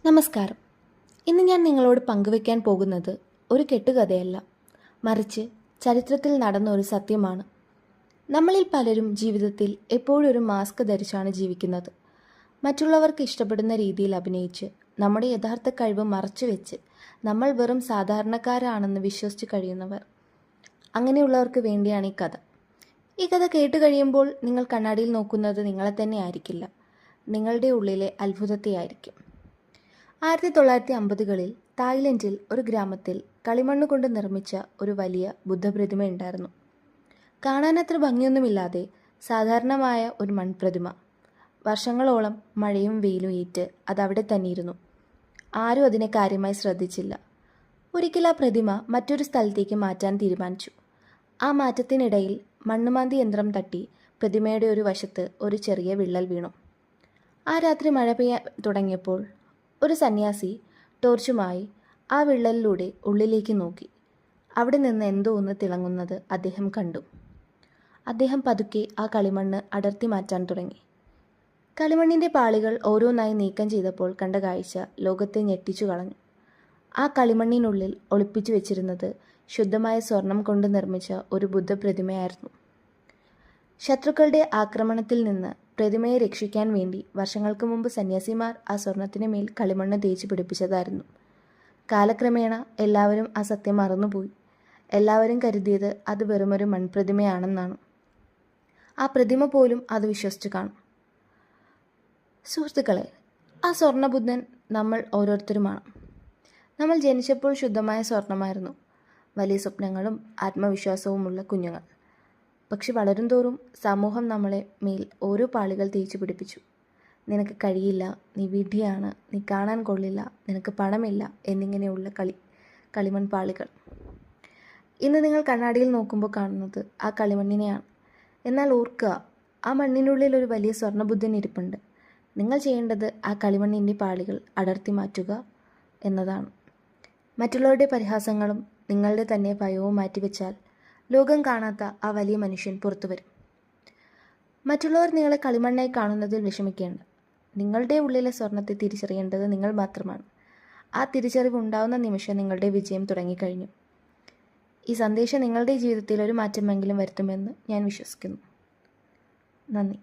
നമസ്കാരം. ഇന്ന് ഞാൻ നിങ്ങളോട് പങ്കുവയ്ക്കാൻ പോകുന്നത് ഒരു കെട്ടുകഥയല്ല, മറിച്ച് ചരിത്രത്തിൽ നടന്ന ഒരു സത്യമാണ്. നമ്മളിൽ പലരും ജീവിതത്തിൽ എപ്പോഴും ഒരു മാസ്ക് ധരിച്ചാണ് ജീവിക്കുന്നത്. മറ്റുള്ളവർക്ക് ഇഷ്ടപ്പെടുന്ന രീതിയിൽ അഭിനയിച്ച് നമ്മുടെ യഥാർത്ഥ കഴിവ് മറച്ചുവെച്ച് നമ്മൾ വെറും സാധാരണക്കാരാണെന്ന് വിശ്വസിച്ച് കഴിയുന്നവർ. അങ്ങനെയുള്ളവർക്ക് വേണ്ടിയാണ് ഈ കഥ. ഈ കഥ കേട്ട് കഴിയുമ്പോൾ നിങ്ങൾ കണ്ണാടിയിൽ നോക്കുന്നത് നിങ്ങളെ തന്നെ ആയിരിക്കില്ല, നിങ്ങളുടെ ഉള്ളിലെ അത്ഭുതത്തെയായിരിക്കും. 1950കളിൽ തായ്ലൻഡിൽ ഒരു ഗ്രാമത്തിൽ കളിമണ്ണ് കൊണ്ട് നിർമ്മിച്ച ഒരു വലിയ ബുദ്ധപ്രതിമ ഉണ്ടായിരുന്നു. കാണാനത്ര ഭംഗിയൊന്നുമില്ലാതെ സാധാരണമായ ഒരു മൺപ്രതിമ. വർഷങ്ങളോളം മഴയും വെയിലും ഏറ്റ് അതവിടെ തന്നെയിരുന്നു. ആരും അതിനെ കാര്യമായി ശ്രദ്ധിച്ചില്ല. ഒരിക്കൽ ആ പ്രതിമ മറ്റൊരു സ്ഥലത്തേക്ക് മാറ്റാൻ തീരുമാനിച്ചു. ആ മാറ്റത്തിനിടയിൽ മണ്ണുമാന്തി യന്ത്രം തട്ടി പ്രതിമയുടെ ഒരു വശത്ത് ഒരു ചെറിയ വിള്ളൽ വീണു. ആ രാത്രി മഴ പെയ്യാൻ തുടങ്ങിയപ്പോൾ ഒരു സന്യാസി ടോർച്ചുമായി ആ വിള്ളലിലൂടെ ഉള്ളിലേക്ക് നോക്കി. അവിടെ നിന്ന് എന്തോ ഒന്ന് തിളങ്ങുന്നത് അദ്ദേഹം കണ്ടു. അദ്ദേഹം പതുക്കെ ആ കളിമണ്ണ് അടർത്തി മാറ്റാൻ തുടങ്ങി. കളിമണ്ണിൻ്റെ പാളികൾ ഓരോന്നായി നീക്കം ചെയ്തപ്പോൾ കണ്ട കാഴ്ച ലോകത്തെ ഞെട്ടിച്ചു കളഞ്ഞു. ആ കളിമണ്ണിനുള്ളിൽ ഒളിപ്പിച്ചു വെച്ചിരുന്നത് ശുദ്ധമായ സ്വർണം കൊണ്ട് നിർമ്മിച്ച ഒരു ബുദ്ധപ്രതിമയായിരുന്നു. ശത്രുക്കളുടെ ആക്രമണത്തിൽ നിന്ന് പ്രതിമയെ രക്ഷിക്കാൻ വേണ്ടി വർഷങ്ങൾക്ക് മുമ്പ് സന്യാസിമാർ ആ സ്വർണത്തിന് മേൽ കളിമണ്ണ് തേച്ച് പിടിപ്പിച്ചതായിരുന്നു. കാലക്രമേണ എല്ലാവരും ആ സത്യം മറന്നുപോയി. എല്ലാവരും കരുതിയത് അത് വെറുമൊരു മൺപ്രതിമയാണെന്നാണ്. ആ പ്രതിമ പോലും അത് വിശ്വസിച്ചു കാണും. സുഹൃത്തുക്കളെ, ആ സ്വർണ്ണബുദ്ധൻ നമ്മൾ ഓരോരുത്തരുമാണ്. നമ്മൾ ജനിച്ചപ്പോൾ ശുദ്ധമായ സ്വർണമായിരുന്നു, വലിയ സ്വപ്നങ്ങളും ആത്മവിശ്വാസവുമുള്ള കുഞ്ഞുങ്ങൾ. പക്ഷെ വളരും തോറും സമൂഹം നമ്മളെ മേൽ ഓരോ പാളികൾ തേച്ചു പിടിപ്പിച്ചു. നിനക്ക് കഴിയില്ല, നീ വിഡ്ഢിയാണ്, നീ കാണാൻ കൊള്ളില്ല, നിനക്ക് പണമില്ല എന്നിങ്ങനെയുള്ള കളിമൺ പാളികൾ. ഇന്ന് നിങ്ങൾ കണ്ണാടിയിൽ നോക്കുമ്പോൾ കാണുന്നത് ആ കളിമണ്ണിനെയാണ്. എന്നാൽ ഓർക്കുക, ആ മണ്ണിനുള്ളിൽ ഒരു വലിയ സ്വർണ്ണബുദ്ധൻ ഇരിപ്പുണ്ട്. നിങ്ങൾ ചെയ്യേണ്ടത് ആ കളിമണ്ണിൻ്റെ പാളികൾ അടർത്തി മാറ്റുക എന്നതാണ്. മറ്റുള്ളവരുടെ പരിഹാസങ്ങളും നിങ്ങളുടെ തന്നെ ഭയവും മാറ്റിവെച്ചാൽ ലോകം കാണാത്ത ആ വലിയ മനുഷ്യൻ പുറത്തു വരും. മറ്റുള്ളവർ നിങ്ങളെ കളിമണ്ണായി കാണുന്നതിൽ വിഷമിക്കേണ്ട. നിങ്ങളുടെ ഉള്ളിലെ സ്വർണത്തെ തിരിച്ചറിയേണ്ടത് നിങ്ങൾ മാത്രമാണ്. ആ തിരിച്ചറിവ് ഉണ്ടാവുന്ന നിമിഷം നിങ്ങളുടെ വിജയം തുടങ്ങിക്കഴിഞ്ഞു. ഈ സന്ദേശം നിങ്ങളുടെ ജീവിതത്തിൽ ഒരു മാറ്റമെങ്കിലും വരുത്തുമെന്ന് ഞാൻ വിശ്വസിക്കുന്നു. നന്ദി.